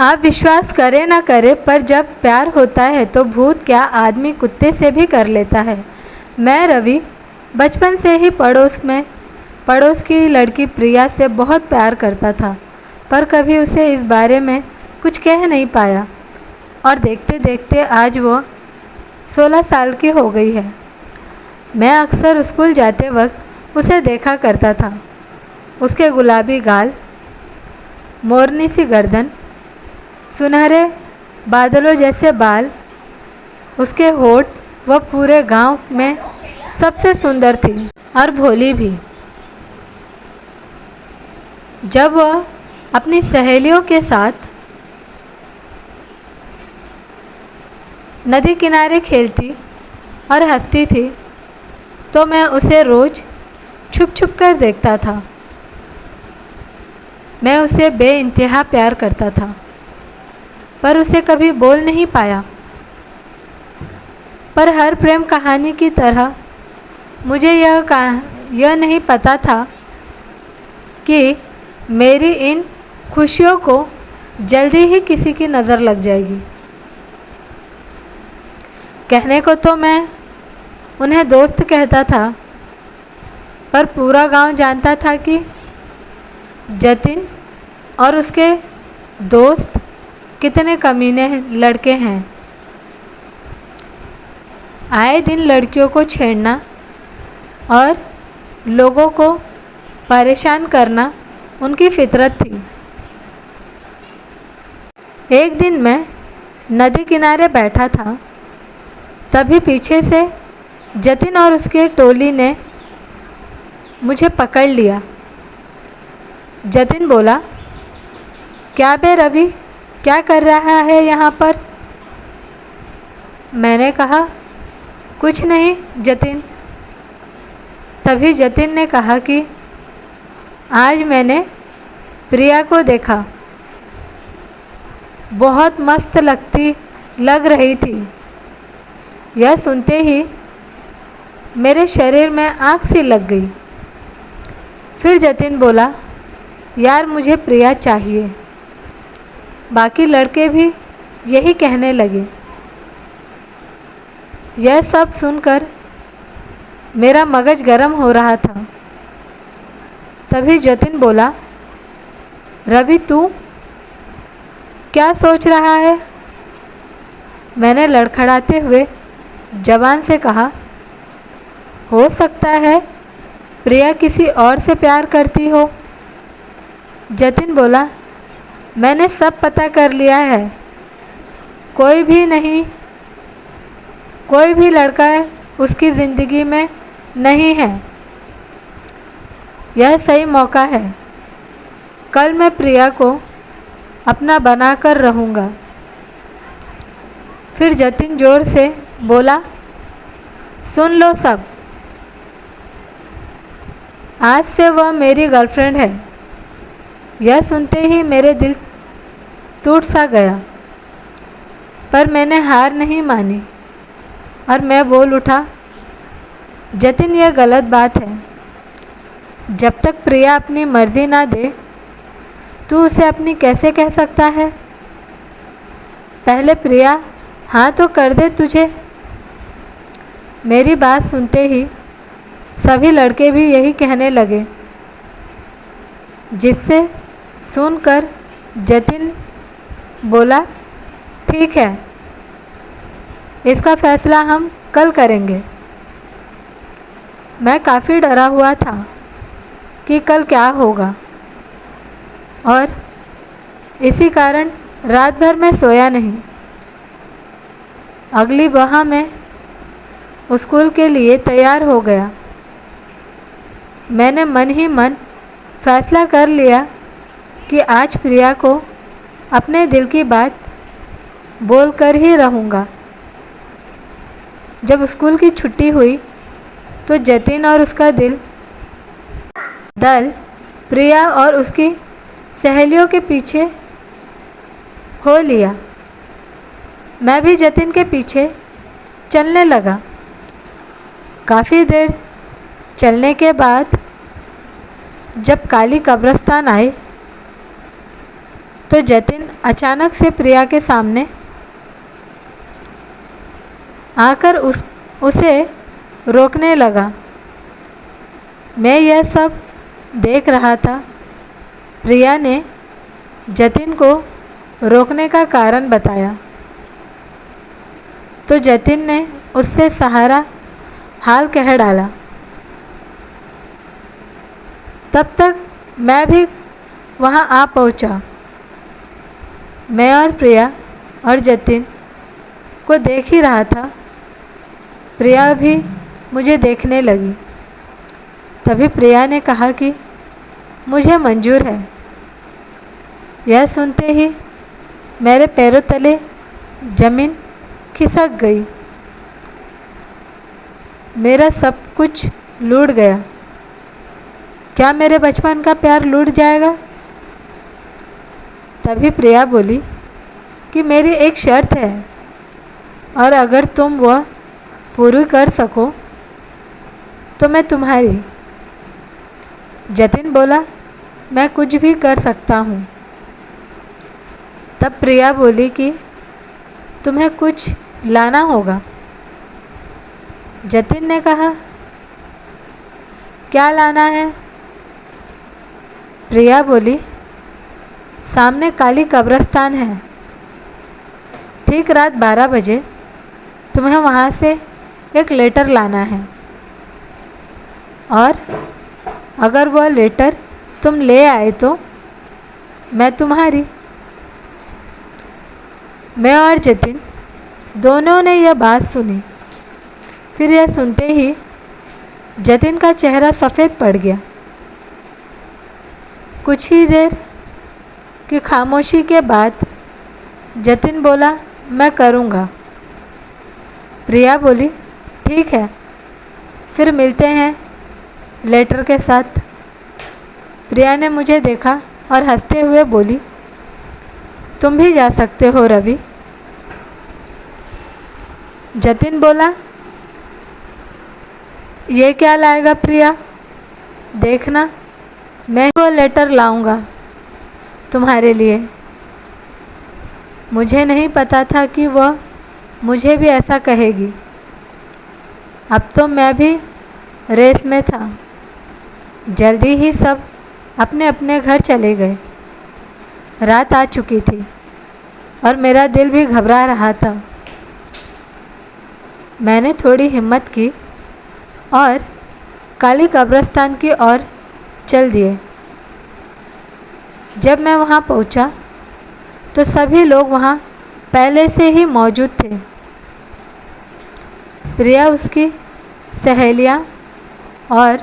आप विश्वास करें ना करें, पर जब प्यार होता है तो भूत क्या आदमी कुत्ते से भी कर लेता है। मैं रवि बचपन से ही पड़ोस की लड़की प्रिया से बहुत प्यार करता था, पर कभी उसे इस बारे में कुछ कह नहीं पाया। और देखते देखते आज वो 16 साल की हो गई है। मैं अक्सर स्कूल जाते वक्त उसे देखा करता था। उसके गुलाबी गाल, मोरनी सी गर्दन, सुनहरे बादलों जैसे बाल, उसके होठ, वह पूरे गांव में सबसे सुंदर थी और भोली भी। जब वह अपनी सहेलियों के साथ नदी किनारे खेलती और हंसती थी तो मैं उसे रोज़ छुप छुप कर देखता था। मैं उसे बेइंतहा प्यार करता था, पर उसे कभी बोल नहीं पाया। पर हर प्रेम कहानी की तरह मुझे यह नहीं पता था कि मेरी इन खुशियों को जल्दी ही किसी की नज़र लग जाएगी। कहने को तो मैं उन्हें दोस्त कहता था, पर पूरा गांव जानता था कि जतिन और उसके दोस्त कितने कमीने लड़के हैं। आए दिन लड़कियों को छेड़ना और लोगों को परेशान करना उनकी फितरत थी। एक दिन मैं नदी किनारे बैठा था, तभी पीछे से जतिन और उसके टोली ने मुझे पकड़ लिया। जतिन बोला, क्या बे रवि, क्या कर रहा है यहाँ पर? मैंने कहा, कुछ नहीं जतिन। तभी जतिन ने कहा कि आज मैंने प्रिया को देखा, बहुत मस्त लग रही थी। यह सुनते ही मेरे शरीर में आग सी लग गई। फिर जतिन बोला, यार मुझे प्रिया चाहिए। बाकी लड़के भी यही कहने लगे। यह सब सुनकर मेरा मगज गर्म हो रहा था। तभी जतिन बोला, रवि तू क्या सोच रहा है? मैंने लड़खड़ाते हुए जबान से कहा, हो सकता है प्रिया किसी और से प्यार करती हो। जतिन बोला, मैंने सब पता कर लिया है, कोई भी लड़का उसकी ज़िंदगी में नहीं है। यह सही मौका है। कल मैं प्रिया को अपना बनाकर रहूँगा। फिर जतिन जोर से बोला, सुन लो सब, आज से वह मेरी गर्लफ्रेंड है। यह सुनते ही मेरे दिल टूट सा गया, पर मैंने हार नहीं मानी और मैं बोल उठा, जतिन यह गलत बात है। जब तक प्रिया अपनी मर्जी ना दे, तू उसे अपनी कैसे कह सकता है? पहले प्रिया हाँ तो कर दे तुझे। मेरी बात सुनते ही सभी लड़के भी यही कहने लगे, जिससे सुनकर जतिन बोला, ठीक है, इसका फैसला हम कल करेंगे। मैं काफ़ी डरा हुआ था कि कल क्या होगा, और इसी कारण रात भर मैं सोया नहीं। अगली बहा मैं स्कूल के लिए तैयार हो गया। मैंने मन ही मन फैसला कर लिया कि आज प्रिया को अपने दिल की बात बोल कर ही रहूँगा। जब स्कूल की छुट्टी हुई तो जतिन और उसका दल प्रिया और उसकी सहेलियों के पीछे हो लिया। मैं भी जतिन के पीछे चलने लगा। काफ़ी देर चलने के बाद जब काली कब्रिस्तान आए तो जतिन अचानक से प्रिया के सामने आकर उसे रोकने लगा। मैं यह सब देख रहा था। प्रिया ने जतिन को रोकने का कारण बताया तो जतिन ने उससे सारा हाल कह डाला। तब तक मैं भी वहाँ आ पहुँचा। मैं और प्रिया और जतिन को देख ही रहा था। प्रिया भी मुझे देखने लगी। तभी प्रिया ने कहा कि मुझे मंजूर है। यह सुनते ही मेरे पैरों तले ज़मीन खिसक गई। मेरा सब कुछ लूट गया। क्या मेरे बचपन का प्यार लूट जाएगा? तभी प्रिया बोली कि मेरी एक शर्त है और अगर तुम वह पूरी कर सको तो मैं तुम्हारी। जतिन बोला, मैं कुछ भी कर सकता हूँ। तब प्रिया बोली कि तुम्हें कुछ लाना होगा। जतिन ने कहा, क्या लाना है? प्रिया बोली, सामने काली कब्रिस्तान है। ठीक रात 12 बजे तुम्हें वहाँ से एक लेटर लाना है और अगर वह लेटर तुम ले आए तो मैं तुम्हारी। मैं और जतिन दोनों ने यह बात सुनी। फिर यह सुनते ही जतिन का चेहरा सफ़ेद पड़ गया। कुछ ही देर की खामोशी के बाद जतिन बोला, मैं करूँगा। प्रिया बोली, ठीक है, फिर मिलते हैं लेटर के साथ। प्रिया ने मुझे देखा और हंसते हुए बोली, तुम भी जा सकते हो रवि। जतिन बोला, ये क्या लाएगा प्रिया? देखना, मैं वो लेटर लाऊंगा तुम्हारे लिए। मुझे नहीं पता था कि वह मुझे भी ऐसा कहेगी। अब तो मैं भी रेस में था। जल्दी ही सब अपने अपने घर चले गए। रात आ चुकी थी और मेरा दिल भी घबरा रहा था। मैंने थोड़ी हिम्मत की और काली कब्रिस्तान की ओर चल दिए। जब मैं वहाँ पहुँचा तो सभी लोग वहाँ पहले से ही मौजूद थे। प्रिया, उसकी सहेलियाँ और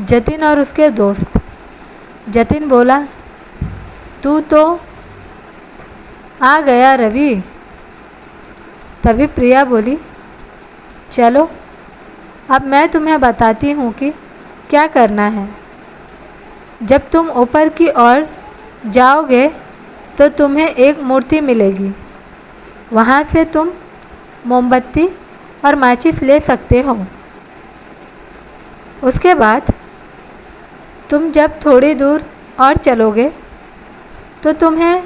जतिन और उसके दोस्त। जतिन बोला, तू तो आ गया रवि। तभी प्रिया बोली, चलो अब मैं तुम्हें बताती हूँ कि क्या करना है। जब तुम ऊपर की ओर जाओगे तो तुम्हें एक मूर्ति मिलेगी। वहाँ से तुम मोमबत्ती और माचिस ले सकते हो। उसके बाद तुम जब थोड़ी दूर और चलोगे तो तुम्हें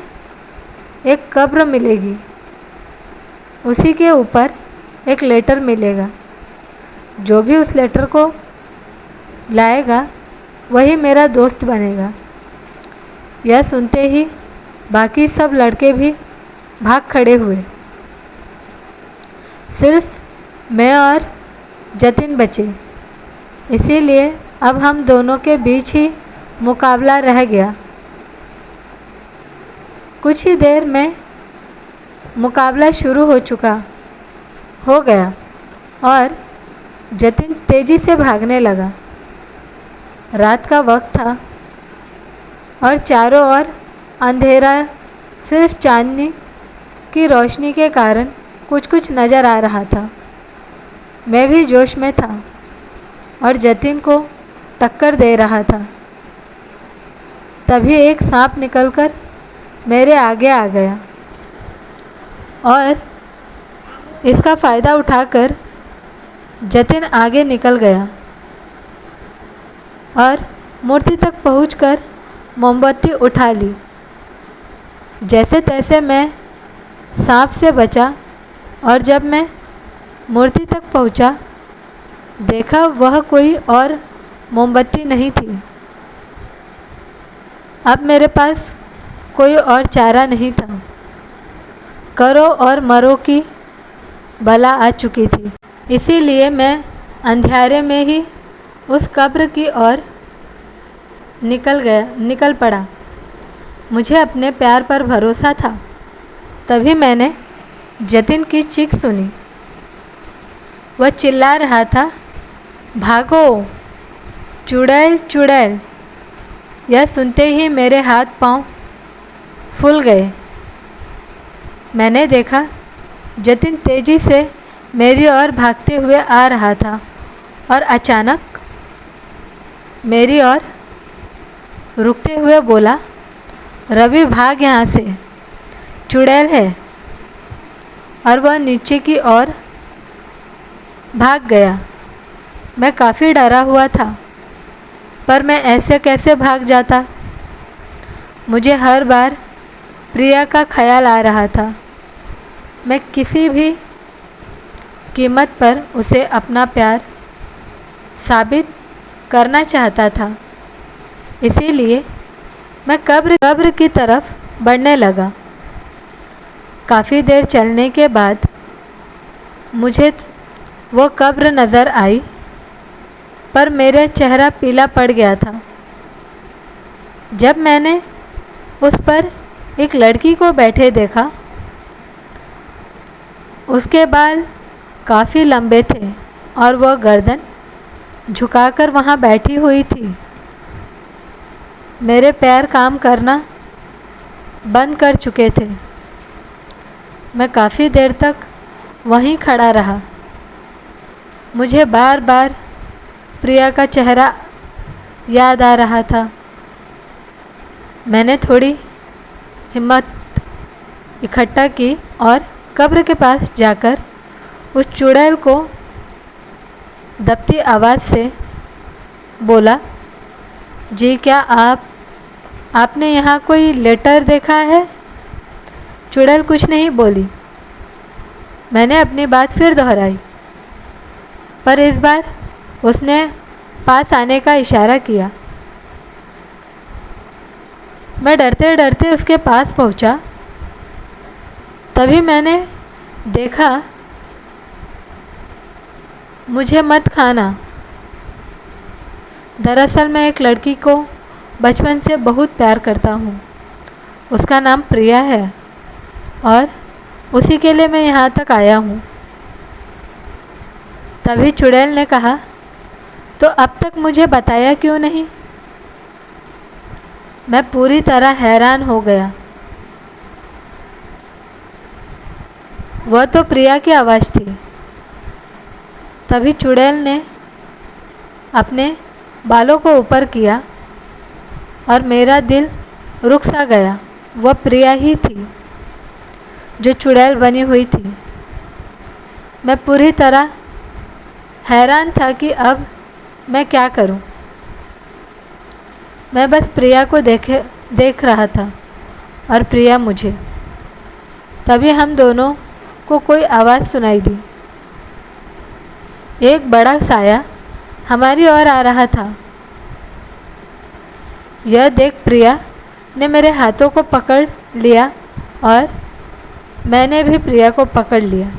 एक कब्र मिलेगी। उसी के ऊपर एक लेटर मिलेगा। जो भी उस लेटर को लाएगा वही मेरा दोस्त बनेगा। यह सुनते ही बाकी सब लड़के भी भाग खड़े हुए। सिर्फ मैं और जतिन बचे। इसीलिए अब हम दोनों के बीच ही मुकाबला रह गया। कुछ ही देर में मुकाबला शुरू हो गया और जतिन तेज़ी से भागने लगा। रात का वक्त था और चारों ओर अंधेरा, सिर्फ चांदनी की रोशनी के कारण कुछ कुछ नज़र आ रहा था। मैं भी जोश में था और जतिन को टक्कर दे रहा था। तभी एक सांप निकलकर मेरे आगे आ गया और इसका फ़ायदा उठाकर जतिन आगे निकल गया और मूर्ति तक पहुंचकर मोमबत्ती उठा ली। जैसे तैसे मैं सांप से बचा और जब मैं मूर्ति तक पहुंचा, देखा वह कोई और मोमबत्ती नहीं थी। अब मेरे पास कोई और चारा नहीं था। करो और मरो की बला आ चुकी थी। इसीलिए मैं अंधियारे में ही उस कब्र की ओर निकल पड़ा। मुझे अपने प्यार पर भरोसा था। तभी मैंने जतिन की चीख सुनी। वह चिल्ला रहा था, भागो, चुड़ैल चुड़ैल। यह सुनते ही मेरे हाथ पांव फूल गए। मैंने देखा जतिन तेजी से मेरी ओर भागते हुए आ रहा था और अचानक मेरी ओर रुकते हुए बोला, रवि भाग यहाँ से, चुड़ैल है। और वह नीचे की ओर भाग गया। मैं काफ़ी डरा हुआ था, पर मैं ऐसे कैसे भाग जाता। मुझे हर बार प्रिया का ख्याल आ रहा था। मैं किसी भी कीमत पर उसे अपना प्यार साबित करना चाहता था। इसीलिए मैं कब्र की तरफ बढ़ने लगा। काफ़ी देर चलने के बाद मुझे वो कब्र नज़र आई, पर मेरा चेहरा पीला पड़ गया था। जब मैंने उस पर एक लड़की को बैठे देखा। उसके बाल काफ़ी लंबे थे और वह गर्दन झुकाकर वहाँ बैठी हुई थी। मेरे पैर काम करना बंद कर चुके थे। मैं काफ़ी देर तक वहीं खड़ा रहा। मुझे बार बार प्रिया का चेहरा याद आ रहा था। मैंने थोड़ी हिम्मत इकट्ठा की और कब्र के पास जाकर उस चुड़ैल को दबती आवाज़ से बोला, जी क्या आपने यहाँ कोई लेटर देखा है? चुड़ैल कुछ नहीं बोली। मैंने अपनी बात फिर दोहराई, पर इस बार उसने पास आने का इशारा किया। मैं डरते डरते उसके पास पहुंचा। तभी मैंने देखा, मुझे मत खाना। दरअसल मैं एक लड़की को बचपन से बहुत प्यार करता हूँ। उसका नाम प्रिया है और उसी के लिए मैं यहाँ तक आया हूँ। तभी चुड़ैल ने कहा, तो अब तक मुझे बताया क्यों नहीं? मैं पूरी तरह हैरान हो गया। वह तो प्रिया की आवाज़ थी। तभी चुड़ैल ने अपने बालों को ऊपर किया और मेरा दिल रुक सा गया। वह प्रिया ही थी जो चुड़ैल बनी हुई थी। मैं पूरी तरह हैरान था कि अब मैं क्या करूं। मैं बस प्रिया को देख रहा था और प्रिया मुझे। तभी हम दोनों को कोई आवाज़ सुनाई दी। एक बड़ा साया हमारी ओर आ रहा था। यह देख प्रिया ने मेरे हाथों को पकड़ लिया और मैंने भी प्रिया को पकड़ लिया।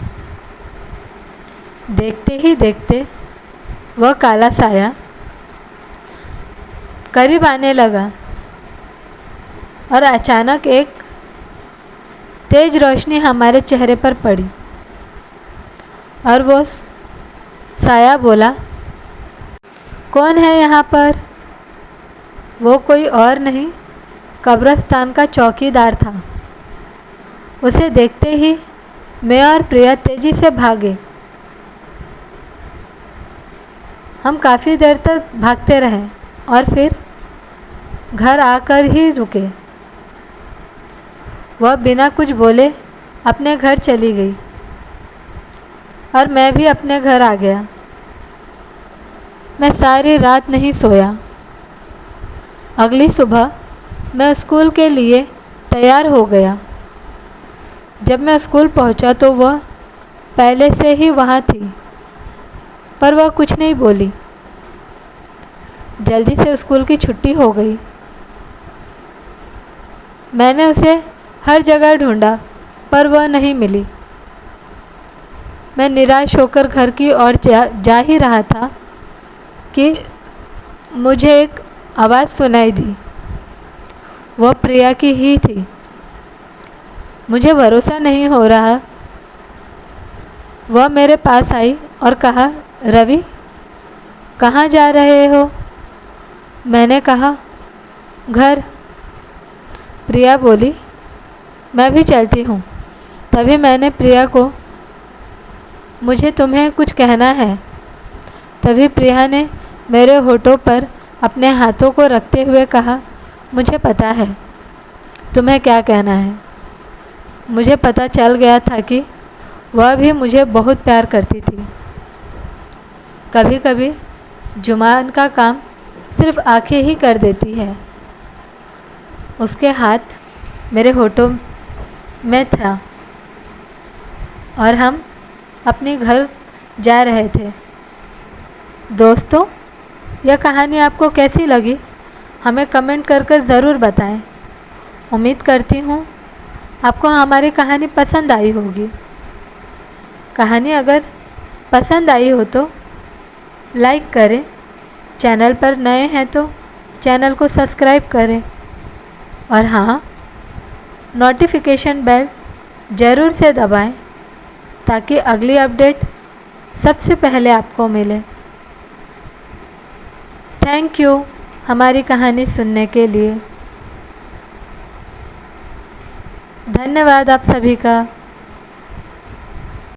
देखते ही देखते वह काला साया करीब आने लगा और अचानक एक तेज रोशनी हमारे चेहरे पर पड़ी और वो साया बोला, कौन है यहाँ पर? वो कोई और नहीं, कब्रिस्तान का चौकीदार था। उसे देखते ही मैं और प्रिया तेजी से भागे। हम काफ़ी देर तक भागते रहे और फिर घर आकर ही रुके। वह बिना कुछ बोले अपने घर चली गई और मैं भी अपने घर आ गया। मैं सारी रात नहीं सोया। अगली सुबह मैं स्कूल के लिए तैयार हो गया। जब मैं स्कूल पहुंचा तो वह पहले से ही वहाँ थी, पर वह कुछ नहीं बोली। जल्दी से स्कूल की छुट्टी हो गई। मैंने उसे हर जगह ढूंढा, पर वह नहीं मिली। मैं निराश होकर घर की ओर जा ही रहा था कि मुझे एक आवाज़ सुनाई दी। वह प्रिया की ही थी। मुझे भरोसा नहीं हो रहा। वह मेरे पास आई और कहा, रवि, कहाँ जा रहे हो? मैंने कहा, घर। प्रिया बोली, मैं भी चलती हूँ। तभी मैंने प्रिया को, मुझे तुम्हें कुछ कहना है। तभी प्रिया ने मेरे होठों पर अपने हाथों को रखते हुए कहा, मुझे पता है तुम्हें क्या कहना है। मुझे पता चल गया था कि वह भी मुझे बहुत प्यार करती थी। कभी कभी जुबान का काम सिर्फ आंखें ही कर देती है। उसके हाथ मेरे होठों में था और हम अपने घर जा रहे थे। दोस्तों, यह कहानी आपको कैसी लगी हमें कमेंट कर ज़रूर बताएं। उम्मीद करती हूँ आपको हमारी कहानी पसंद आई होगी। कहानी अगर पसंद आई हो तो लाइक करें, चैनल पर नए हैं तो चैनल को सब्सक्राइब करें और हाँ, नोटिफिकेशन बेल ज़रूर से दबाएं ताकि अगली अपडेट सबसे पहले आपको मिले। थैंक यू हमारी कहानी सुनने के लिए। धन्यवाद आप सभी का।